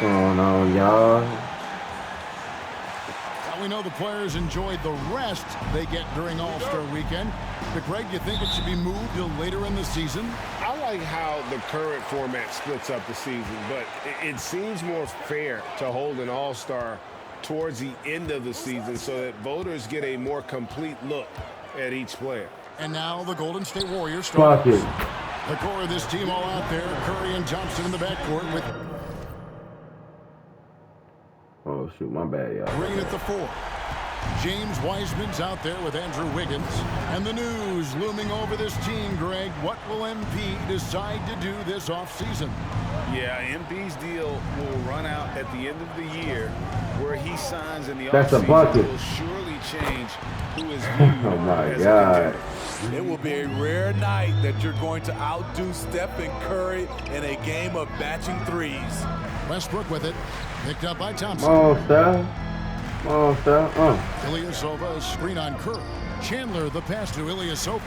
going on, y'all? We know the players enjoyed the rest they get during All-Star Weekend. But Greg, you think it should be moved till later in the season? I like how the current format splits up the season, but it seems more fair to hold an All-Star towards the end of the season so that voters get a more complete look at each player. And now the Golden State Warriors start. Fuck it. The core of this team all out there. Curry and Thompson in the backcourt with Oh, shoot, my bad, y'all. Green at the 4. James Wiseman's out there with Andrew Wiggins. And the news looming over this team, Greg. What will MP decide to do this offseason? Yeah, MP's deal will run out at the end of the year. Where he signs in the That's a offseason bucket. will surely change who is viewed Oh, my as a God. contender. It will be a rare night that you're going to outdo Stephen Curry in a game of matching threes. Westbrook with it. Picked up by Thompson. Oh, Steph. Oh, Steph. Ilyasova, a screen on Curry. Chandler, the pass to Ilyasova.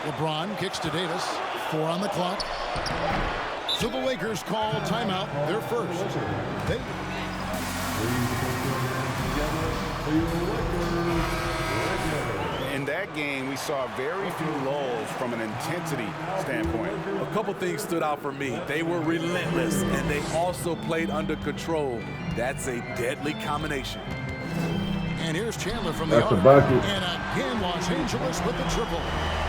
LeBron kicks to Davis. 4 on the clock. So the Lakers call timeout. Their first. In that game, we saw very few lulls from an intensity standpoint. A couple things stood out for me. They were relentless, and they also played under control. That's a deadly combination. And here's Chandler from the That's a arc. bucket. And again, Los Angeles with the triple.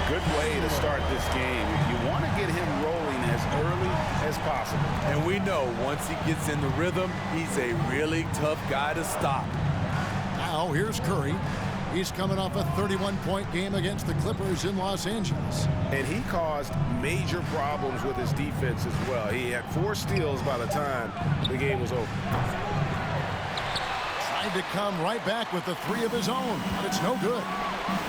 Good way to start this game. You want to get him rolling as early as possible. And we know once he gets in the rhythm, he's a really tough guy to stop. Now here's Curry. He's coming off a 31-point game against the Clippers in Los Angeles. And he caused major problems with his defense as well. He had 4 steals by the time the game was over. Tried to come right back with the 3 of his own, but it's no good.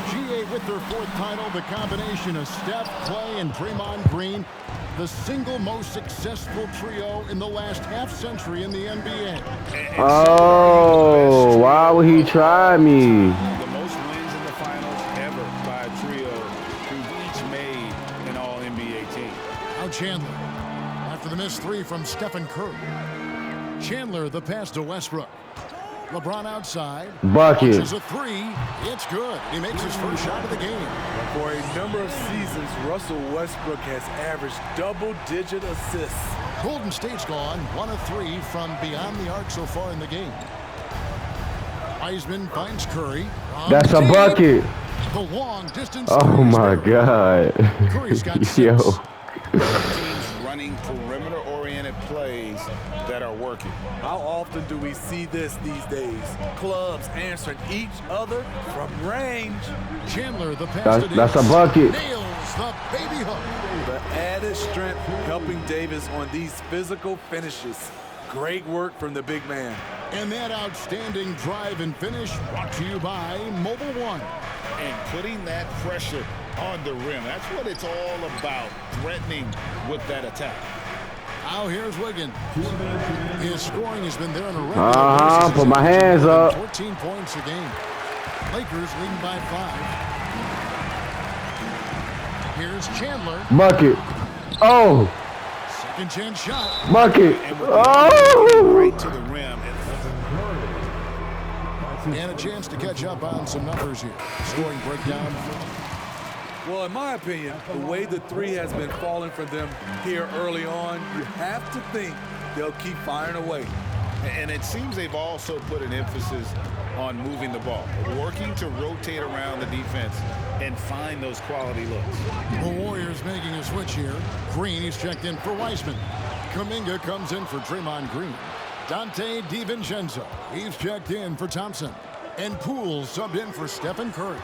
GA with their 4th title, the combination of Steph, Clay, and Draymond Green, the single most successful trio in the last half-century in the NBA. Oh, why would he try me? The most wins in the finals ever by a trio who've each made an All-NBA team. Now Chandler, after the missed 3 from Stephen Curry. Chandler, the pass to Westbrook. LeBron outside. Bucket. Launches a 3. It's good. He makes his first shot of the game. For a number of seasons, Russell Westbrook has averaged double-digit assists. Golden State's gone 1 of 3 from beyond the arc so far in the game. Wiseman finds Curry. That's a bucket. The long distance. Oh, my God. Curry's got 6. Yo. Teams running perimeter-oriented plays that are working. How often do we see this these days? Clubs answering each other from range. Chandler, the pass to That's a Davis. bucket. Nails the baby hook. The added strength helping Davis on these physical finishes. Great work from the big man. And that outstanding drive and finish brought to you by Mobile One. And putting that pressure on the rim. That's what it's all about, threatening with that attack. Now here's Wiggins. His scoring has been there on a regular basis. Put my hands up. 14 points a game. Lakers leading by 5. Here's Chandler. Bucket. Oh, Second chance shot. bucket. Oh. Right to the rim. And a chance to catch up on some numbers here. Scoring breakdown. Well, in my opinion, the way the 3 has been falling for them here early on, you have to think they'll keep firing away. And it seems they've also put an emphasis on moving the ball, working to rotate around the defense and find those quality looks. The Warriors making a switch here. Green, he's checked in for Wiseman. Kuminga comes in for Draymond Green. Dante DiVincenzo, he's checked in for Thompson. And Poole subbed in for Stephen Curry.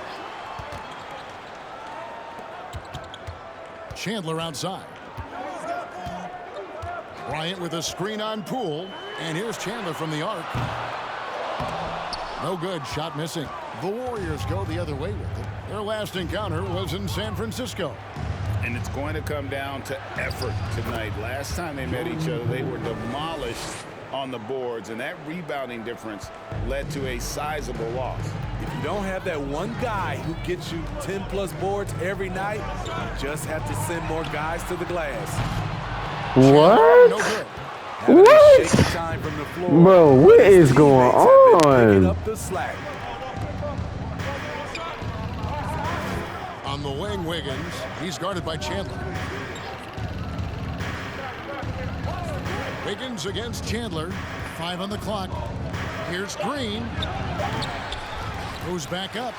Chandler outside. Bryant with a screen on Poole. And here's Chandler from the arc. No good. Shot missing. The Warriors go the other way with it. Their last encounter was in San Francisco. And it's going to come down to effort tonight. Last time they met each other, they were demolished on the boards, and that rebounding difference led to a sizable loss. If you don't have that one guy who gets you 10-plus boards every night, you just have to send more guys to the glass. What? No good. Having a What? shaky time from the floor. Bro, what but his is going teammates have been picking on? up the slack. On the wing, Wiggins. He's guarded by Chandler. Wiggins against Chandler. 5 on the clock. Here's Green. Goes back up.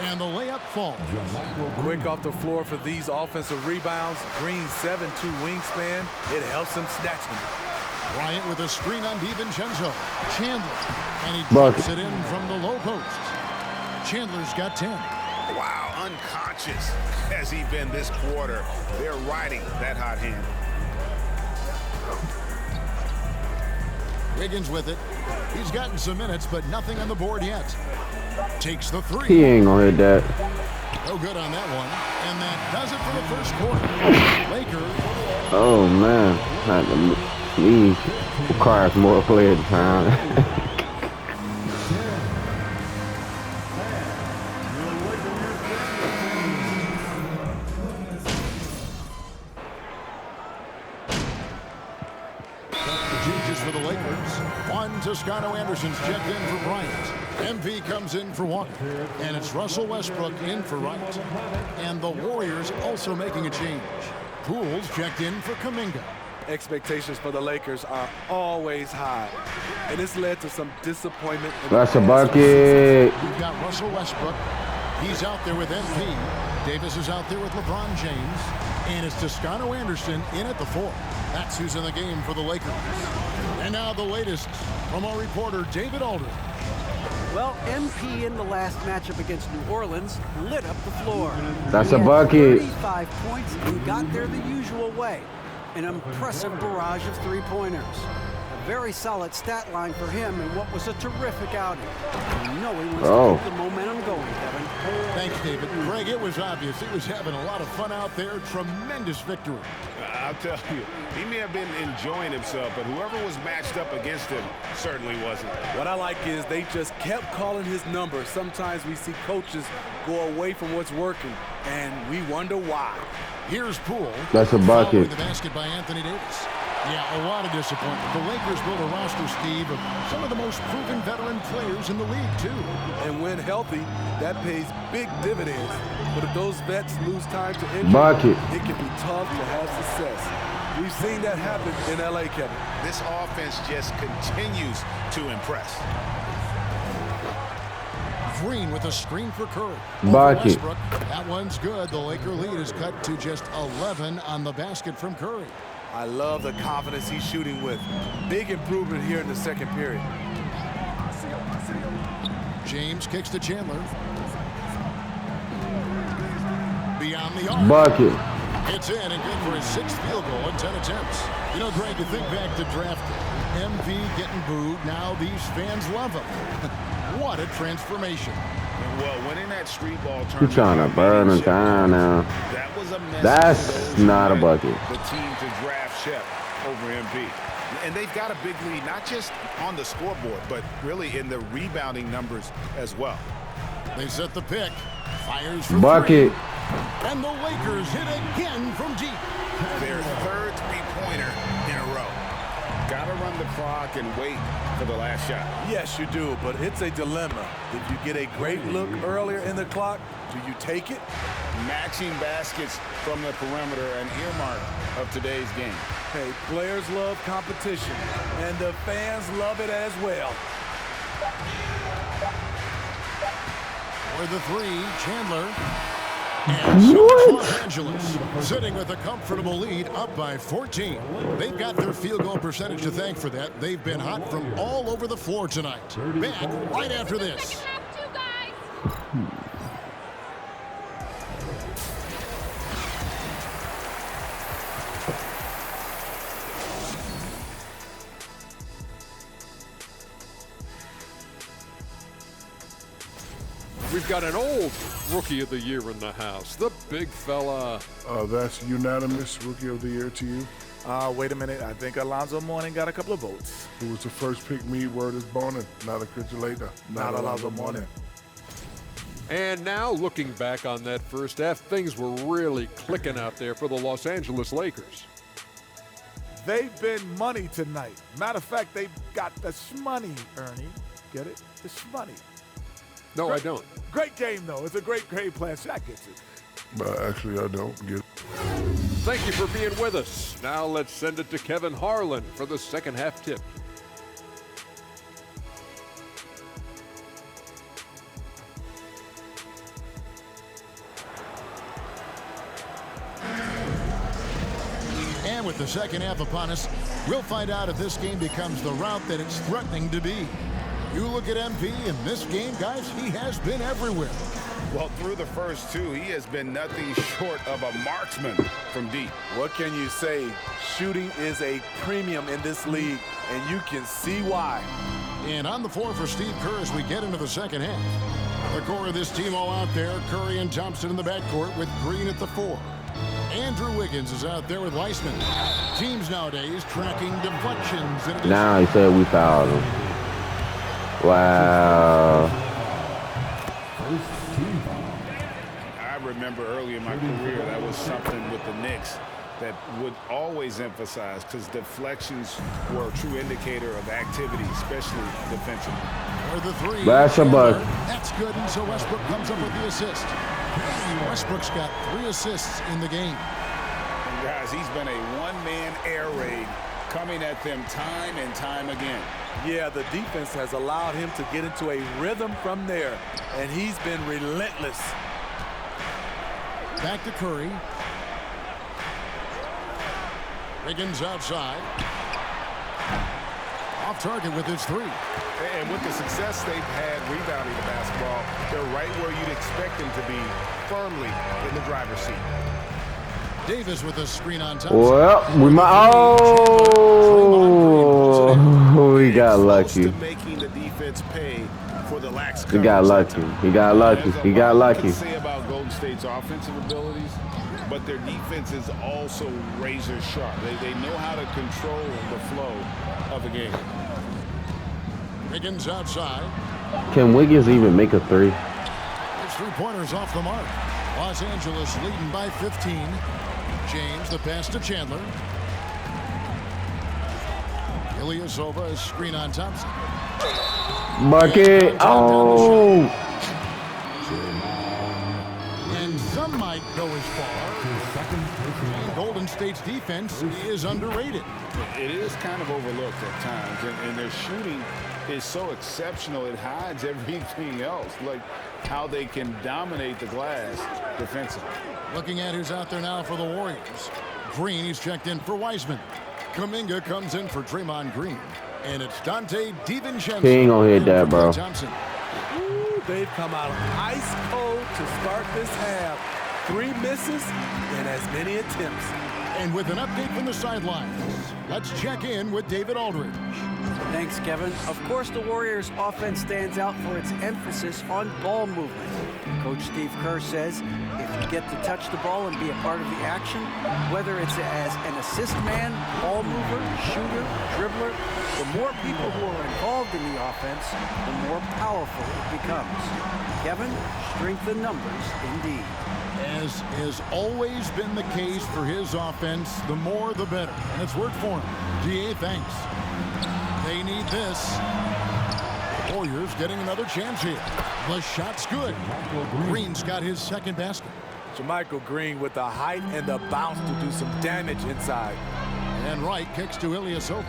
And the layup falls. Quick off the floor for these offensive rebounds. Green's 7'2" wingspan. It helps him snatch them. Bryant with a screen on DiVincenzo. Chandler. And he Bucket. drops it in from the low post. Chandler's got 10. Wow, unconscious has he been this quarter. They're riding that hot hand. Wiggins with it. He's gotten some minutes, but nothing on the board yet. Takes the three. He ain't gonna hit that. No good on that one. And that does it for the first quarter. Lakers. Oh man, had to leave. Requires more player time. For the Lakers. One Toscano Anderson's checked in for Bryant. MP comes in for Walker. And it's Russell Westbrook in for Wright. And the Warriors also making a change. Poole's checked in for Kuminga. Expectations for the Lakers are always high. And it's led to some disappointment. That's a bucket. We've got Russell Westbrook. He's out there with MP. Davis is out there with LeBron James. And it's Toscano Anderson in at the 4. That's who's in the game for the Lakers. And now the latest from our reporter, David Aldridge. Well, MP in the last matchup against New Orleans lit up the floor. That's He a had bucket. 35 points and got there the usual way. An impressive barrage of three-pointers. A very solid stat line for him in what was a terrific outing. You know he wants to keep the momentum going, Kevin. Thanks, David. Greg, it was obvious. He was having a lot of fun out there. Tremendous victory. I'll tell you, he may have been enjoying himself, but whoever was matched up against him certainly wasn't. What I like is they just kept calling his number. Sometimes we see coaches go away from what's working, and we wonder why. Here's Poole. That's a bucket. Following the basket by Anthony Davis. Yeah, a lot of disappointment. The Lakers built a roster, Steve, of some of the most proven veteran players in the league, too. And when healthy, that pays big dividends. But if those vets lose time to injury, Bucket. it can be tough to have success. We've seen that happen in L.A., Kevin. This offense just continues to impress. Green with a screen for Curry. Bucket. Westbrook. That one's good. The Laker lead is cut to just 11 on the basket from Curry. I love the confidence he's shooting with. Big improvement here in the second period. James kicks to Chandler. Beyond the arc. Bucket. It's in and good for his 6th field goal in 10 attempts. You know, Greg, you think back to draft day. MV getting booed. Now these fans love him. What a transformation. Well, winning that street ball You tournament. trying to burn him down now. That was a message That's to those who not a wanted bucket. The team to draft Shep over MP. And they've got a big lead, not just on the scoreboard, but really in the rebounding numbers as well. They set the pick. Fires for Bucket. 3. And the Lakers hit again from deep. Their third three-pointer in a row. Got to run the clock and wait for the last shot. Yes, you do, but it's a dilemma. If you get a great look earlier in the clock, do you take it? Matching baskets from the perimeter, an earmark of today's game. Hey, players love competition, and the fans love it as well. For the 3, Chandler. And so it's Los Angeles sitting with a comfortable lead up by 14. They've got their field goal percentage to thank for that. They've been hot from all over the floor tonight. Back right after this. We've got an old Rookie of the Year in the house, the big fella. That's unanimous Rookie of the Year to you. Wait a minute. I think Alonzo Mourning got a couple of votes. Who was the first pick me word is born and not a later. Not Alonzo Mourning. And now, looking back on that first half, things were really clicking out there for the Los Angeles Lakers. They've been money tonight. Matter of fact, they've got the shmoney, Ernie. Get it? The shmoney. No, I don't. Great game, though. It's a great game plan. Shaq gets it. But actually, I don't get it. Thank you for being with us. Now let's send it to Kevin Harlan for the second half tip. And with the second half upon us, we'll find out if this game becomes the route that it's threatening to be. You look at MP in this game, guys, he has been everywhere. Well, through the first two, he has been nothing short of a marksman from deep. What can you say? Shooting is a premium in this league, and you can see why. And on the floor for Steve Kerr as we get into the second half. The core of this team all out there, Curry and Thompson in the backcourt with Green at the 4. Andrew Wiggins is out there with Weissman. Teams nowadays tracking deflections. Now he said we fouled him. Wow. I remember early in my career that was something with the Knicks that would always emphasize, because deflections were a true indicator of activity, especially defensively. Or the 3. That's a buck. That's good, and so Westbrook comes up with the assist. Westbrook's got 3 assists in the game. And guys, he's been a one-man air raid coming at them time and time again. Yeah, the defense has allowed him to get into a rhythm from there, and he's been relentless. Back to Curry. Wiggins outside. Off target with his 3. And with the success they've had rebounding the basketball, they're right where you'd expect them to be, firmly in the driver's seat. Davis with a screen on top. Well, we might. Oh, he got lucky. Making the defense pay for the lax He got lucky. He got lucky. He got lucky. There's a lot to say about Golden State's offensive abilities, but their defense is also razor sharp. They know how to control the flow of a game. Wiggins outside. Can Wiggins even make a 3? His 3-pointers off the mark. Los Angeles leading by 15. James, the pass to Chandler. Ilyasova, a screen on Thompson. Bucket. Oh. And some might go as far. Golden State's defense is underrated. It is kind of overlooked at times, and their shooting is so exceptional it hides everything else, like how they can dominate the glass defensively. Looking at who's out there now for the Warriors. Green, he's checked in for Wiseman. Kuminga comes in for Draymond Green. And it's Dante DiVincenzo. He ain't gonna hit that, bro. Ooh, they've come out ice cold to start this half. 3 misses and as many attempts. And with an update from the sidelines, let's check in with David Aldridge. Thanks, Kevin. Of course, the Warriors' offense stands out for its emphasis on ball movement. Coach Steve Kerr says if you get to touch the ball and be a part of the action, whether it's as an assist man, ball mover, shooter, dribbler, the more people who are involved in the offense, the more powerful it becomes. Kevin, strength in numbers indeed. As has always been the case for his offense, the more the better. And it's worked for him. DA, thanks. They need this. Warriors getting another chance here. The shot's good. Green's got his second basket. JaMychal Green with the height and the bounce to do some damage inside. And Wright kicks to Ilyasova.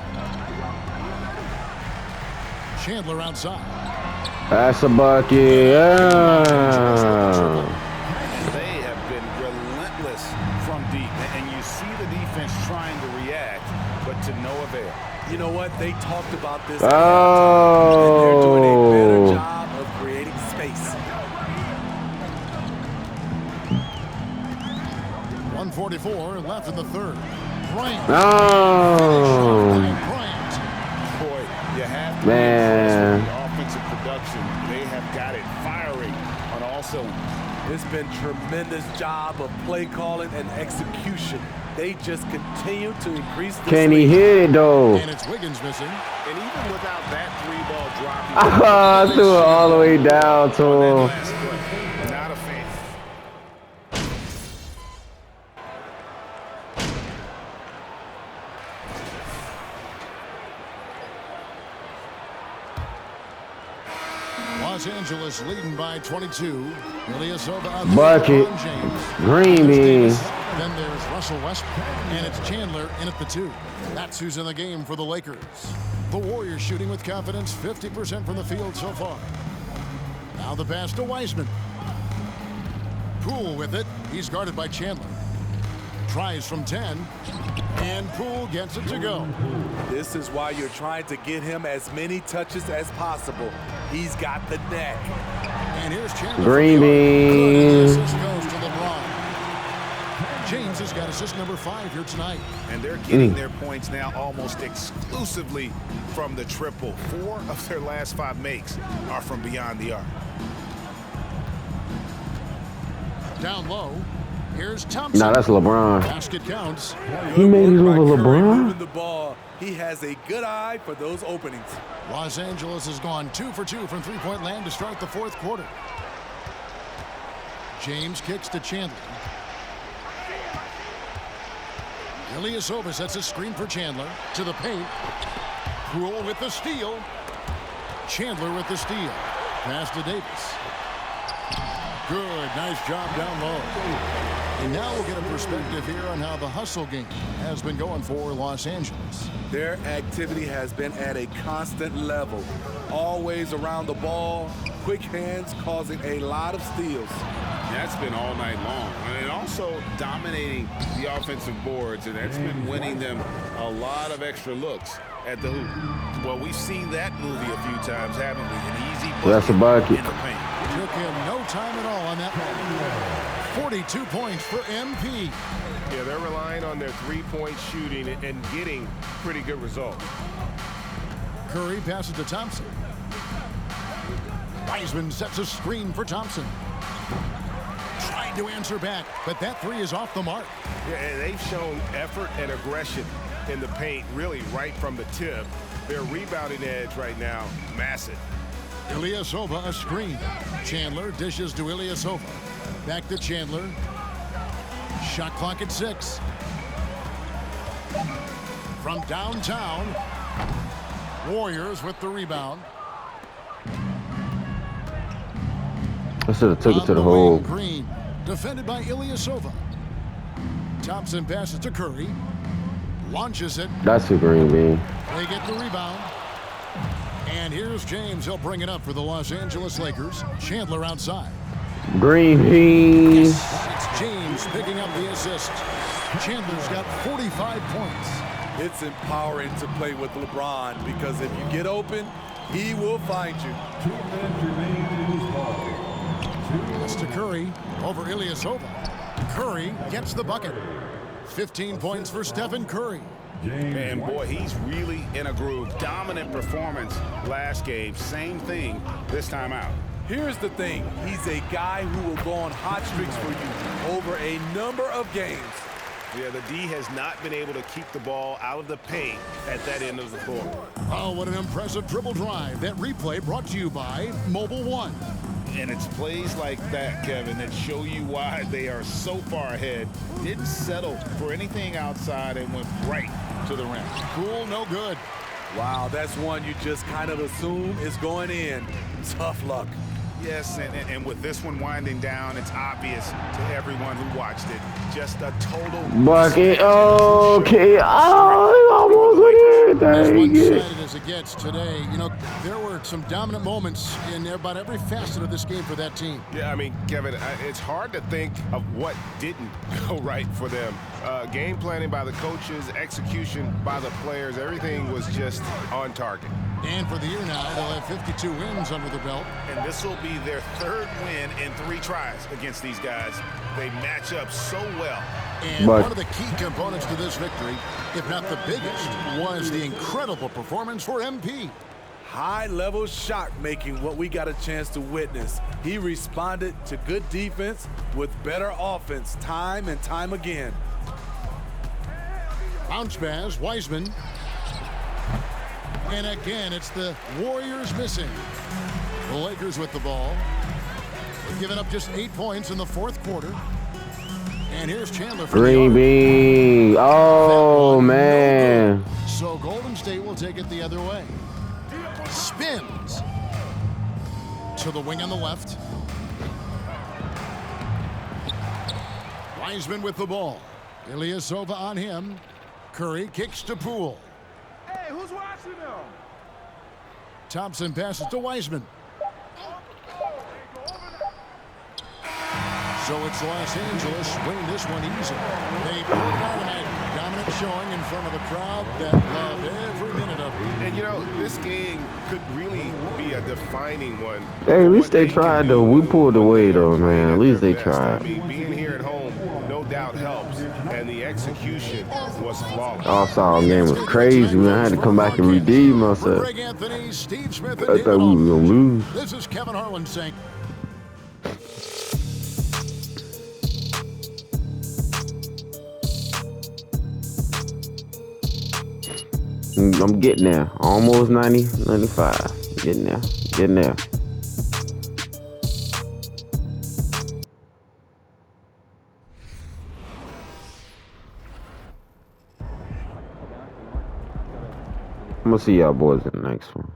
Chandler outside. That's a bucket. Yeah. They have been relentless from deep, and you see the defense trying to react, but to no avail. You know what? They talked about this. Oh. And they're doing a better job of creating space. 1:44 left in the third. Bryant. Oh. Bryant. Boy, you have to Man. the offensive production. They have got it firing on all cylinders. It's been tremendous job of play calling and execution. They just continue to increase this Can he lead. hit it though? And it's Wiggins missing. And even without that 3-ball drop, I threw it all the way down to him. not a fan. Los Angeles leading by 22. Ilyasova out there. Bucket. LeBron James. Green There's bean. Davis. Then there's Russell Westbrook. And it's Chandler in at the 2. That's who's in the game for the Lakers. The Warriors shooting with confidence, 50% from the field so far. Now the pass to Wiseman. Poole with it. He's guarded by Chandler. Tries from 10. And Poole gets it to go. This is why you're trying to get him as many touches as possible. He's got the neck. And here's Chandler. Green bean. Assist goes to LeBron. James has got assist number 5 here tonight. And they're getting their points now almost exclusively from the triple. 4 of their last 5 makes are from beyond the arc. Down low. Here's Thompson. Nah, that's LeBron. Basket counts. He made his move with Curry LeBron. moving the ball. He has a good eye for those openings. Los Angeles has gone 2 for 2 from three-point land to start the 4th quarter. James kicks to Chandler. Ilyasova sets a screen for Chandler. To the paint. Poole with the steal. Chandler with the steal. Pass to Davis. Good. Nice job down low. And now we'll get a perspective here on how the hustle game has been going for Los Angeles. Their activity has been at a constant level. Always around the ball, quick hands causing a lot of steals. That's been all night long. And also dominating the offensive boards, and that's been winning them a lot of extra looks at the hoop. Well, we've seen that movie a few times, haven't we? An easy bucket That's a bucket. in the paint. Took him no time at all on that one. 42 points for MP. Yeah, they're relying on their three-point shooting and getting pretty good results. Curry passes to Thompson. Wiseman sets a screen for Thompson. Tried to answer back, but that 3 is off the mark. Yeah, and they've shown effort and aggression in the paint, really right from the tip. Their rebounding edge right now, massive. Ilyasova a screen. Chandler dishes to Ilyasova. Back to Chandler. Shot clock at 6. From downtown, Warriors with the rebound. I should have took it On to the wing, hole. Green, defended by Ilyasova. Thompson passes to Curry. Launches it. That's a green bean. They get the rebound. And here's James. He'll bring it up for the Los Angeles Lakers. Chandler outside. Green bean. Yes, it's James picking up the assist. Chandler's got 45 points. It's empowering to play with LeBron because if you get open, he will find you. That's to Curry over Ilyasova. Curry gets the bucket. 15 points for Stephen Curry. And boy, he's really in a groove. Dominant performance last game. Same thing this time out. Here's the thing. He's a guy who will go on hot streaks for you over a number of games. Yeah, the D has not been able to keep the ball out of the paint at that end of the floor. Oh, what an impressive dribble drive. That replay brought to you by Mobile One. And it's plays like that, Kevin, that show you why they are so far ahead. Didn't settle for anything outside and went right to the rim. Cool, no good. Wow, that's one you just kind of assume is going in. Tough luck. Yes, and with this one winding down, it's obvious to everyone who watched it. Just a total Bucket. Okay. Oh, he almost with As everything. one-sided as it gets today, you know, there were some dominant moments in about every facet of this game for that team. Yeah, I mean, Kevin, it's hard to think of what didn't go right for them. Game planning by the coaches, execution by the players, everything was just on target. And for the year now, they'll have 52 wins under the belt. And this will be their 3rd win in 3 tries against these guys. They match up so well. And one of the key components to this victory, if not the biggest, was the incredible performance for MP. High-level shot making, what we got a chance to witness. He responded to good defense with better offense time and time again. Bounce pass, Wiseman. And again, it's the Warriors missing. The Lakers with the ball. They've given up just 8 points in the 4th quarter. And here's Chandler for Green bean. Oh, man. So Golden State will take it the other way. Spins. to the wing on the left. Wiseman with the ball. Ilyasova on him. Curry kicks to Poole. Hey, who's watching them? Thompson passes to Wiseman. So it's Los Angeles winning this one easy. They pulled it out tonight. Dominant showing in front of a crowd that loved every minute of it. And, you know, this game could really be a defining one. Hey, at least they tried, though. We pulled away, though, man. At least they tried. I mean, being here at home, no doubt helps. And the execution was flawless. All-star game was crazy, man. I had to come back and redeem myself. Greg Anthony, Steve Smith, I thought we were going to lose. This is Kevin Harlan saying. I'm getting there. Almost 90, 95. Getting there. Getting there. I'm going to see y'all boys in the next one.